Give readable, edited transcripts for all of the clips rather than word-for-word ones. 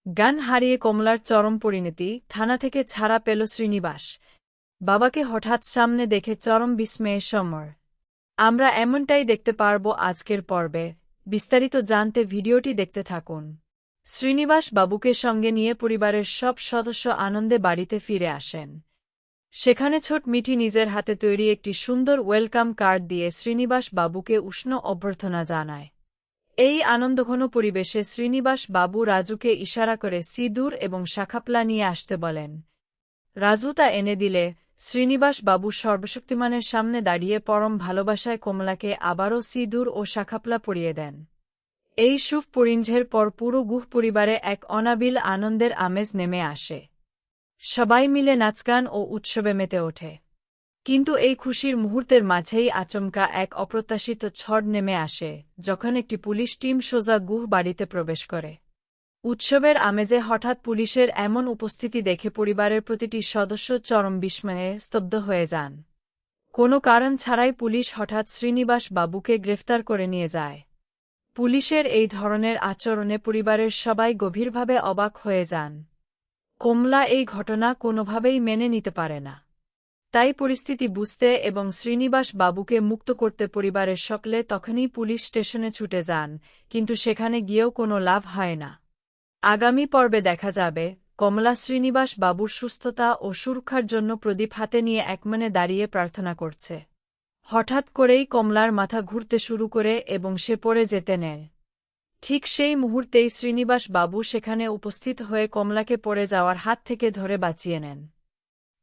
জ্ঞান হারিয়ে কমলার চরম পরিণতি, থানা থেকে ছাড়া পেল শ্রীনিবাস। বাবাকে হঠাৎ সামনে দেখে চরম বিস্ময়ে সমর। আমরা এমনটাই দেখতে পারব আজকের পর্বে। বিস্তারিত জানতে ভিডিওটি দেখতে থাকুন। শ্রীনিবাস বাবুকে সঙ্গে নিয়ে পরিবারের সব সদস্য আনন্দে বাড়িতে ফিরে আসেন। সেখানে ছোট মিঠি নিজের হাতে তৈরি একটি সুন্দর ওয়েলকাম কার্ড দিয়ে শ্রীনিবাস বাবুকে উষ্ণ অভ্যর্থনা জানায়। এই আনন্দঘন পরিবেশে শ্রীনিবাস বাবু রাজুকে ইশারা করে সিঁদুর এবং শাখাপলা নিয়ে আসতে বলেন। রাজু তা এনে দিলে শ্রীনিবাস বাবু সর্বশক্তিমানের সামনে দাঁড়িয়ে পরম ভালোবাসায় কমলাকে আবারও সিঁদুর ও শাখাপলা পরিয়ে দেন। এই শুভ পরিণয়ের পর পুরো গুহ পরিবারে এক অনাবিল আনন্দের আমেজ নেমে আসে। সবাই মিলে নাচগান ও উৎসবে মেতে ওঠে। কিন্তু এই খুশির মুহূর্তের মাঝেই আচমকা এক অপ্রত্যাশিত ঝড় নেমে আসে, যখন একটি পুলিশ টিম সোজা গুহ বাড়িতে প্রবেশ করে। উৎসবের আমেজে হঠাৎ পুলিশের এমন উপস্থিতি দেখে পরিবারের প্রতিটি সদস্য চরম বিস্ময়ে স্তব্ধ হয়ে যান। কোনো কারণ ছাড়াই পুলিশ হঠাৎ শ্রীনিবাস বাবুকে গ্রেফতার করে নিয়ে যায়। পুলিশের এই ধরনের আচরণে পরিবারের সবাই গভীরভাবে অবাক হয়ে যান। কমলা এই ঘটনা কোনোভাবেই মেনে নিতে পারে না। তাই পরিস্থিতি বুঝতে এবং শ্রীনিবাস বাবুকে মুক্ত করতে পরিবারের সকলে তখনই পুলিশ স্টেশনে ছুটে যান, কিন্তু সেখানে গিয়েও কোনো লাভ হয় না। আগামী পর্বে দেখা যাবে কমলা শ্রীনিবাস বাবুর সুস্থতা ও সুরক্ষার জন্য প্রদীপ হাতে নিয়ে একমনে দাঁড়িয়ে প্রার্থনা করছে। হঠাৎ করেই কমলার মাথা ঘুরতে শুরু করে এবং সে পড়ে যেতে নেয়। ঠিক সেই মুহূর্তেই শ্রীনিবাস বাবু সেখানে উপস্থিত হয়ে কমলাকে পড়ে যাওয়ার হাত থেকে ধরে বাঁচিয়ে নেন।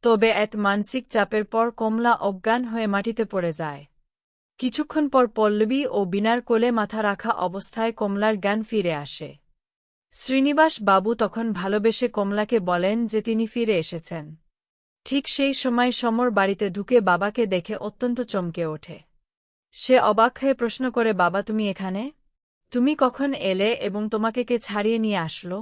তবে এক মানসিক চাপের পর কমলা অজ্ঞান হয়ে মাটিতে পড়ে যায়। কিছুক্ষণ পর পল্লবী ও বিনার কোলে মাথা রাখা অবস্থায় কমলার জ্ঞান ফিরে আসে। শ্রীনিবাস বাবু তখন ভালোবেসে কমলাকে বলেন যে তিনি ফিরে এসেছেন। ঠিক সেই সময় সমর বাড়িতে ঢুকে বাবাকে দেখে অত্যন্ত চমকে ওঠে। সে অবাক হয়ে প্রশ্ন করে, বাবা তুমি এখানে? তুমি কখন এলে এবং তোমাকে কে ছাড়িয়ে নিয়ে আসলো?